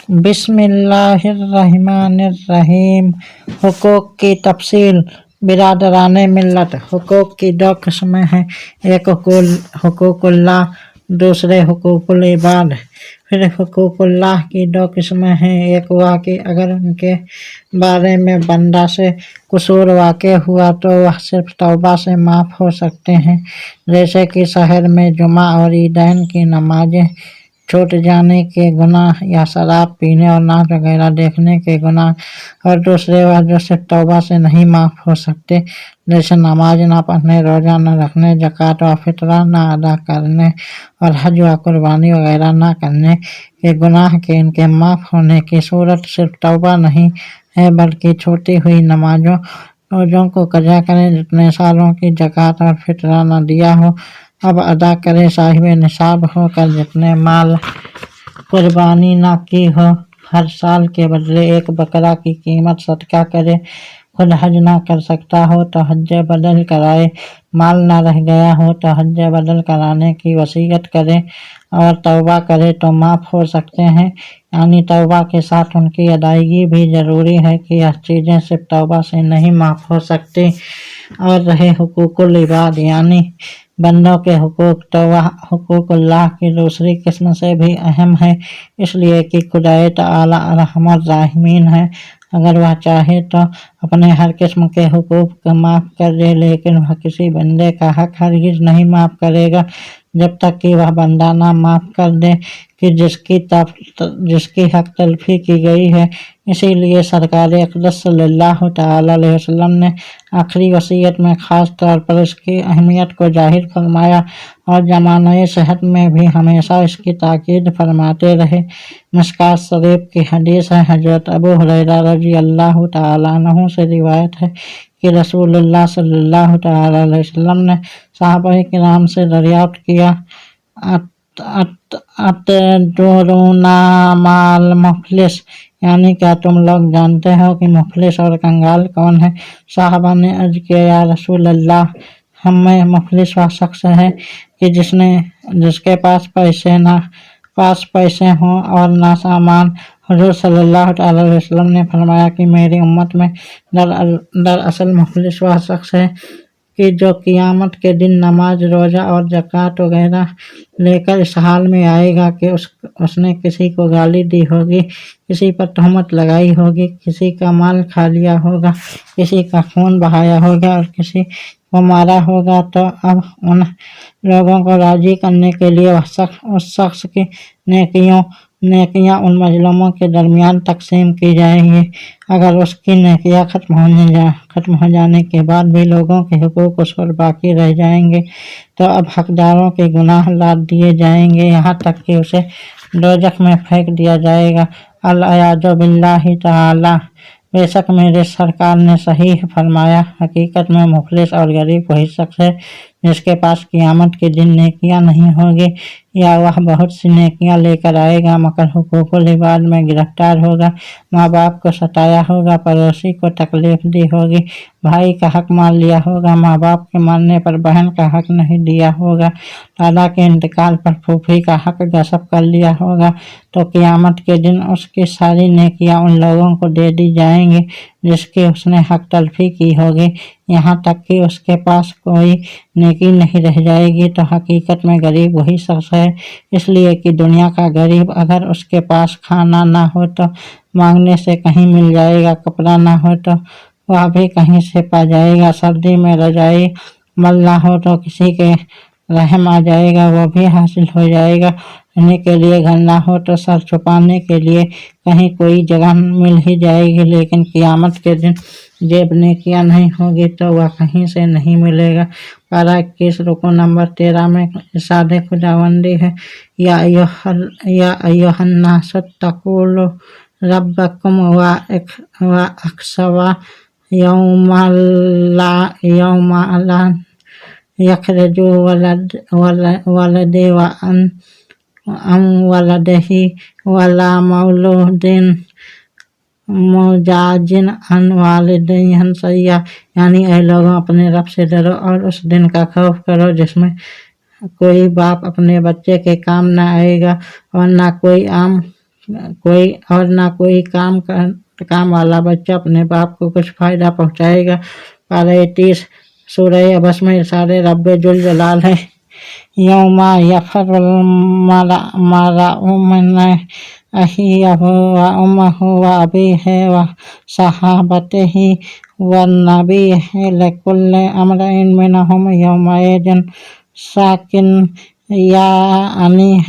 بسم اللہ الرحمن الرحیم۔ حقوق کی تفصیل۔ برادران ملت، حقوق کی دو قسمیں ہیں، ایک حقوق اللہ، دوسرے حقوق العباد۔ پھر حقوق اللہ کی دو قسمیں ہیں، ایک وہ کہ اگر ان کے بارے میں بندہ سے قصور واقع ہوا تو وہ صرف توبہ سے معاف ہو سکتے ہیں، جیسے کہ سحر میں جمعہ اور عیدین کی نمازیں چھوٹ جانے کے گناہ، یا شراب پینے اور ناچ وغیرہ دیکھنے کے گناہ، اور دوسرے وہ جو صرف توبہ سے نہیں معاف ہو سکتے، جیسے نماز نہ پڑھنے، روزہ نہ رکھنے، زکوٰۃ و فطرہ نہ ادا کرنے اور حج و قربانی وغیرہ نہ کرنے کے گناہ کے ان کے معاف ہونے کی صورت صرف توبہ نہیں ہے بلکہ چھوٹی ہوئی نمازوں، روزوں کو قضا کریں، جتنے سالوں کی زکوٰۃ اور فطرہ نہ دیا ہو اب ادا کرے، صاحب نصاب ہو کر جتنے مال قربانی نہ کی ہو ہر سال کے بدلے ایک بکرا کی قیمت صدقہ کرے، خود حج نہ کر سکتا ہو تو حج بدل کرائے، مال نہ رہ گیا ہو تو حج بدل کرانے کی وصیت کرے، اور توبہ کرے تو معاف ہو سکتے ہیں، یعنی توبہ کے ساتھ ان کی ادائیگی بھی ضروری ہے کہ یہ چیزیں صرف توبہ سے نہیں معاف ہو سکتی۔ اور رہے حقوق العباد یعنی بندوں کے حقوق، تو وہ حقوق اللہ کی دوسری قسم سے بھی اہم ہے، اس لیے کہ خدائے تعالی ارحم الراحمین ہے، اگر وہ چاہے تو اپنے ہر قسم کے حقوق کو معاف کر دے، لیکن وہ کسی بندے کا حق ہرگز نہیں معاف کرے گا جب تک کہ وہ بندہ نہ معاف کر دے کہ جس کی حق تلفی کی گئی ہے۔ اسی لیے سرکار اقدس صلی اللہ تعالی علیہ وسلم نے آخری وصیت میں خاص طور پر اس کی اہمیت کو ظاہر فرمایا، اور زمانۂ صحت میں بھی ہمیشہ اس کی تاکید فرماتے رہے۔ مشکوٰۃ شریف کی حدیث ہے، حضرت ابو ہریرہ رضی اللہ تعالی عنہ سے روایت ہے کہ رسول اللہ صلی اللہ تعالی علیہ وسلم نے صحابہ کرام سے دریافت کیا، اتدرون ما المفلس، یعنی کیا تم لوگ جانتے ہو کہ مفلس اور کنگال کون ہے؟ صحابہ نے عرض کیا، یا رسول اللہ، ہم میں مفلس وہ شخص ہے کہ جس کے پاس پیسے ہوں اور نہ سامان۔ حضور صلی اللہ تعالی علیہ وسلم نے فرمایا کہ میری امت میں دراصل مفلس وہ شخص ہے کہ جو قیامت کے دن نماز، روزہ اور زکوٰۃ وغیرہ لے کر اس حال میں آئے گا کہ اس نے کسی کو گالی دی ہوگی، کسی پر تہمت لگائی ہوگی، کسی کا مال کھا لیا ہوگا، کسی کا خون بہایا ہوگا اور کسی کو مارا ہوگا، تو اب ان لوگوں کو راضی کرنے کے لیے اس شخص کی نیکیاں ان مظلوموں کے درمیان تقسیم کی جائیں گی۔ اگر اس کی نیکیاں ختم ہو جانے کے بعد بھی لوگوں کے حقوق اس پر باقی رہ جائیں گے تو اب حقداروں کے گناہ لاد دیے جائیں گے، یہاں تک کہ اسے دوزخ میں پھینک دیا جائے گا، والعیاذ باللہ تعالی۔ بے شک میرے سرکار نے صحیح فرمایا، حقیقت میں مفلس اور غریب وہی شخص ہے جس کے پاس قیامت کے دن نیکیاں نہیں ہوگی، یا وہ بہت سی نیکیاں لے کر آئے گا مگر حقوق العباد میں گرفتار ہوگا، ماں باپ کو ستایا ہوگا، پڑوسی کو تکلیف دی ہوگی، بھائی کا حق مان لیا ہوگا، ماں باپ کے ماننے پر بہن کا حق نہیں دیا ہوگا، دادا کے انتقال پر پھوپھی کا حق غصب کر لیا ہوگا، تو قیامت کے دن اس کی ساری نیکیاں ان لوگوں کو دے دی جائیں گی جس کی اس نے حق تلفی کی ہوگی، یہاں تک کہ اس کے پاس کوئی نیکی نہیں رہ جائے گی۔ تو حقیقت میں غریب وہی شخص ہے، اس لیے کہ دنیا کا غریب اگر اس کے پاس کھانا نہ ہو تو مانگنے سے کہیں مل جائے گا، کپڑا نہ ہو تو وہ بھی کہیں سے پا جائے گا، سردی میں رضائی مل نہ ہو تو کسی کے رحم آ جائے گا، وہ بھی حاصل ہو جائے گا، رہنے کے لیے گھر نہ ہو تو سر چھپانے کے لیے کہیں کوئی جگہ مل ہی جائے گی، لیکن قیامت کے دن جیب نیکیاں نہیں ہوگی تو وہ کہیں سے نہیں ملے گا۔ پارہ 21 رکوع نمبر 13 میں ارشاد خداوندی ہے، یا ایھا الناس اتقوا ربکم واخشوا یوما لا یخرج ولد عن ولدہ ولا مولود مجاز عن والدیہ شیئا، یعنی اے لوگوں اپنے رب سے ڈرو اور اس دن کا خوف کرو جس میں کوئی باپ اپنے بچے کے کام نہ آئے گا اور نہ کوئی عام कोई काम वाला बच्चा अपने बाप को कुछ फायदा पहुंचाएगा। पारा 30 सूरह अबस में इरशाद रब्बे जुल जलाल है, यौमा यफरुल मरअ मिन अखीही व उम्मिही व अबीही व सहाबतिही व नबीही लिकुल्लि इम्रिइन मिनहुम यौमइज़िन शाकिन, यानी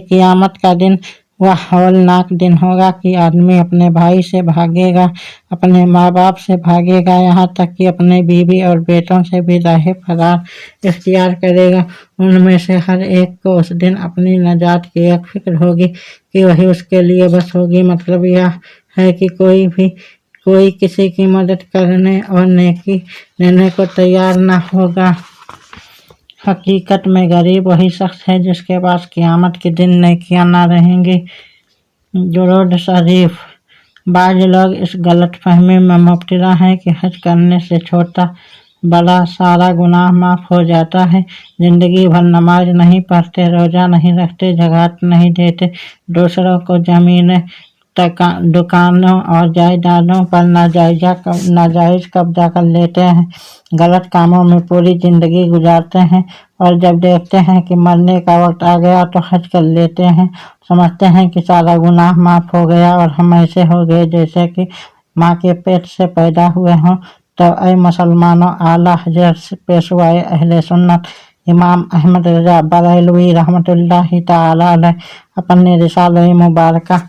क़यामत का दिन वह हौलनाक दिन होगा कि आदमी अपने भाई से भागेगा, अपने माँ बाप से भागेगा, यहाँ तक कि अपने बीवी और बेटों से भी राह फरार इख्तियार करेगा। उनमें से हर एक को उस दिन अपनी नजात की एक फिक्र होगी कि वही उसके लिए बस होगी। मतलब यह है कि कोई किसी की मदद करने और नेकी देने को तैयार न होगा। हकीकत में गरीब वही शख्स है जिसके पास क़यामत के दिन नेकियां न रहेंगी। दुरूद शरीफ। बाज़ लोग इस गलत फहमी में मुब्तला हैं कि हज करने से छोटा बड़ा सारा गुनाह माफ़ हो जाता है। जिंदगी भर नमाज नहीं पढ़ते, रोज़ा नहीं रखते, ज़कात नहीं देते, दूसरों को ज़मीनें, दुकानों और जायदादों पर नाजायज कब्जा कर लेते हैं, गलत कामों में पूरी जिंदगी गुजारते हैं और जब देखते हैं कि मरने का वक्त आ गया तो हज कर लेते हैं। समझते हैं कि सारा गुनाह माफ़ हो गया और हम ऐसे हो गए जैसे कि माँ के पेट से पैदा हुए हों। तो ऐ मुसलमानों, आला हज़रत पेशवाए अहले सुन्नत इमाम अहमद रज़ा बरेलवी रहमतुल्लाहि ताला अलैह अपने रिसाले मुबारका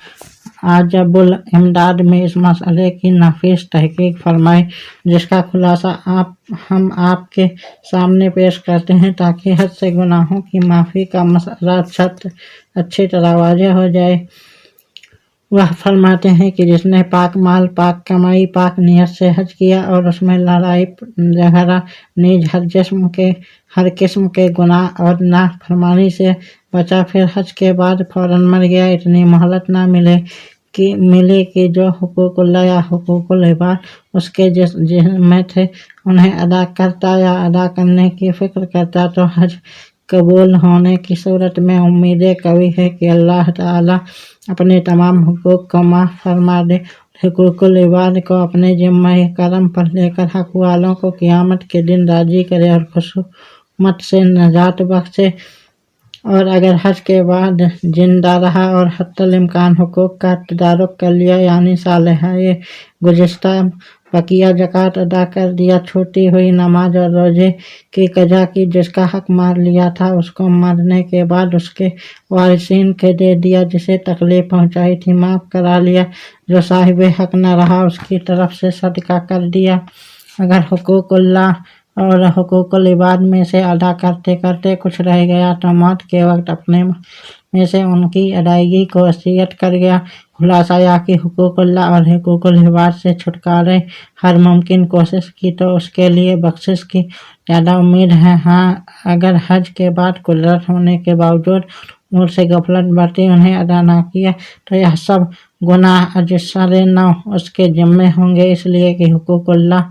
आजबुल इमदाद में इस मसले की नफीस तहकीक फरमाई, जिसका खुलासा हम आपके सामने पेश करते हैं ताकि हद से गुनाहों की माफ़ी का मसला अच्छी तरह वाज़ेह हो जाए। वह फरमाते हैं कि जिसने पाक माल, पाक कमाई, पाक नियत से हज किया और उसमें लड़ाई झगड़ा, नीज हर किस्म के गुनाह और नाफरमानी से बचा, फिर हज के बाद फौरन मर गया, इतनी मोहलत ना मिले कि जो हुकूकुल्लाह या हुकूकुल इबाद उसके जिम्मे थे उन्हें अदा करता या अदा करने की फिक्र करता, तो हज कबूल होने की सूरत में उम्मीदें कवी है कि अल्लाह ताला अपने तमाम हुकूक को माफ़ फरमा दे, हुकूकुल इबाद को अपने जिम्मे करम पर लेकर हक वालों को क़यामत के दिन राजी करे और खुसूमत से नजात बख्शे। और अगर हज के बाद जिंदा रहा और हत्तल इम्कान हुकूक का तदारुक कर लिया, यानी सालिहाए गुज़िश्ता बकिया ज़कात अदा कर दिया, छूटी हुई नमाज और रोजे की कज़ा की, जिसका हक मार लिया था उसको मरने के बाद उसके वारिसीन के दे दिया, जिसे तकलीफ पहुंचाई थी माफ़ करा लिया, जो साहिब हक न रहा उसकी तरफ से सदका कर दिया। अगर हुकूकुल्लाह और हुकूकुल इबाद में से अदा करते करते कुछ रह गया तो मौत के वक्त अपने में से उनकी अदायगी को वसीयत कर गया। खुलासा या कि हुकूकुल्लाह और हुकूकुल इबाद से छुटकारे हर मुमकिन कोशिश की तो उसके लिए बख्शिश की ज़्यादा उम्मीद है। हाँ, अगर हज के बाद कुदरत होने के बावजूद उम्र से गफलत बरती, उन्हें अदा ना किया, तो यह सब गुनाह अजसरे न उसके ज़िम्मे होंगे, इसलिए कि हुकूकुल्लाह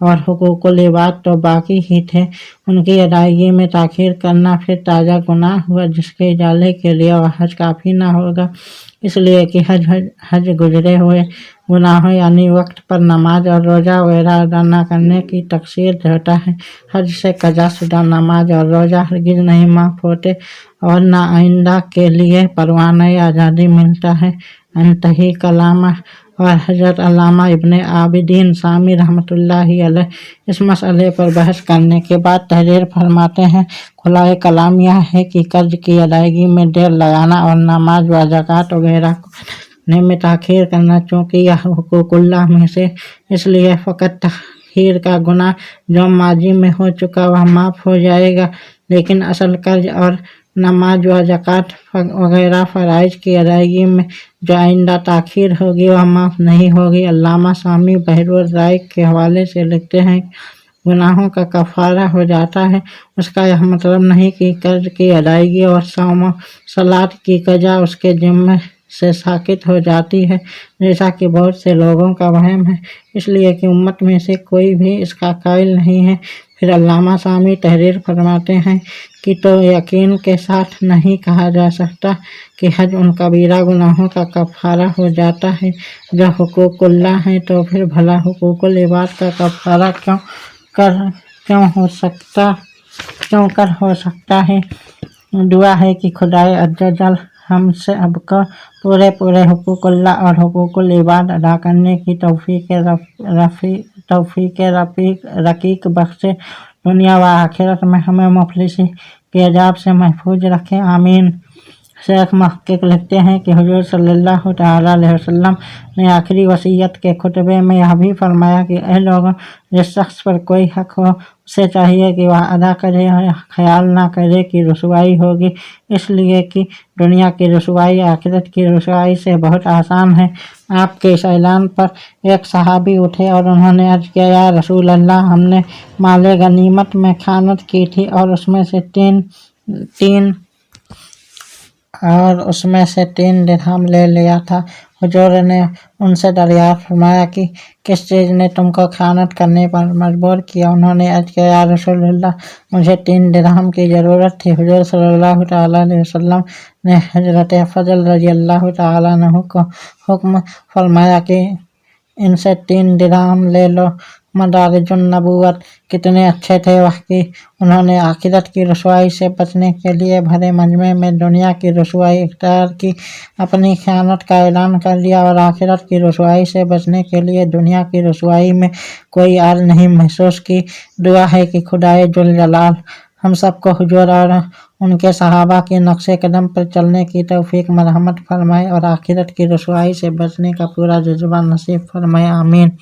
और हुकूकुल इबाद तो बाकी ही थे, उनकी अदायगी में ताख़ीर करना फिर ताज़ा गुनाह हुआ, जिसके इजाले के लिए वह हज काफ़ी ना होगा। इसलिए कि हज गुजरे हुए गुनाहों यानी वक्त पर नमाज और रोज़ा वगैरह अदा न करने की तकसीर होता है। हज से कज़ा शुदा नमाज और रोज़ा हरगिज़ नहीं माफ़ होते और न आइंदा के लिए परवाना आज़ादी मिलता है। अंतही कलामा। और हज़रत अल्लामा इब्ने आबिदीन सामी रहमतुल्लाहि अलैह इस मसले पर बहस करने के बाद तहरीर फरमाते हैं, खुलाए कलाम यह है कि कर्ज की अदायगी में देर लगाना और नमाज व ज़कात वगैरह को ने में ताख़ीर करना, चूँकि यह हुकूकुल्लाह में से इसलिए फ़कत ताख़ीर का गुनाह जो माजी में हो चुका वह माफ़ हो जाएगा, लेकिन असल कर्ज और नमाज व ज़कात वगैरह फ़राइज़ की अदायगी में जो आइंदा ताख़ीर होगी वह माफ़ नहीं होगी। अल्लामा सामी बहरुर राय के हवाले से लिखते हैं, गुनाहों का कफ़ारा हो जाता है, उसका यह मतलब नहीं कि कर्ज की अदायगी और सौम सलात की कज़ा उसके ज़िम्मे से साकित हो जाती है, जैसा कि बहुत से लोगों का वहम है, इसलिए कि उम्मत में से कोई भी इसका कायल नहीं है। फिर अल्लामा सामी तहरीर फरमाते हैं कि तो यकीन के साथ नहीं कहा जा सकता कि हज उन कबीरा गुनाहों का कफ़ारा हो जाता है जो हुकूकुल्लाह है, तो फिर भला हुकूकुल इबाद का कफ़ारा क्यों कर हो सकता है। दुआ है कि खुदाए अज़्ज़वजल हमसे अब का पूरे पूरे हुकूकुल्लाह और हुकूकुल इबाद अदा करने की तौफीक रकीक बख्शे। दुनिया व आखिरत में हमें मुफलिसी के अजाब से महफूज रखें, आमीन। शेख महक़्क़िक़ लिखते हैं कि हुज़ूर सल्लल्लाहु तआला अलैहि वसल्लम ने आखिरी वसीयत के खुतबे में यह भी फरमाया कि ऐ लोगों, जिस शख्स पर कोई हक हो उसे चाहिए कि वह अदा करे और ख्याल ना करे कि रुसवाई होगी, इसलिए कि दुनिया की रुसवाई आखिरत की रुसवाई से बहुत आसान है। आपके इस ऐलान पर एक सहाबी उठे और उन्होंने अर्ज़ किया, या रसूल अल्लाह, हमने माले गनीमत में खयानत की थी और उसमें से तीन दिरहम ले लिया था। हुजूर ने उनसे दरियाफ्त फरमाया कि किस चीज़ ने तुमको खयानत करने पर मजबूर किया। उन्होंने अर्ज़ किया, या रसूलल्लाह, मुझे 3 दिरहम की ज़रूरत थी। हुजूर सल्लल्लाहु तआला अलैहि वसल्लम ने हज़रत फज़ल रज़ियल्लाहु तआला अन्हु को हुक्म फरमाया कि इनसे 3 दिरहम ले लो। मदारिजुन नबुव्वत कितने अच्छे थे वह कि उन्होंने आखिरत की रुसवाई से बचने के लिए भरे मजमे में दुनिया की रुसवाई इख्तियार की, अपनी खयानत का ऐलान कर दिया और आखिरत की रुसवाई से बचने के लिए दुनिया की रुसवाई में कोई आर नहीं महसूस की। दुआ है कि खुदाए जुल जलाल हम सबको हुजूर और उनके सहाबा के नक्शे कदम पर चलने की तौफीक मरहमत फरमाए और आखिरत की रुसवाई से बचने का पूरा जज्बा नसीब फरमाए, आमीन।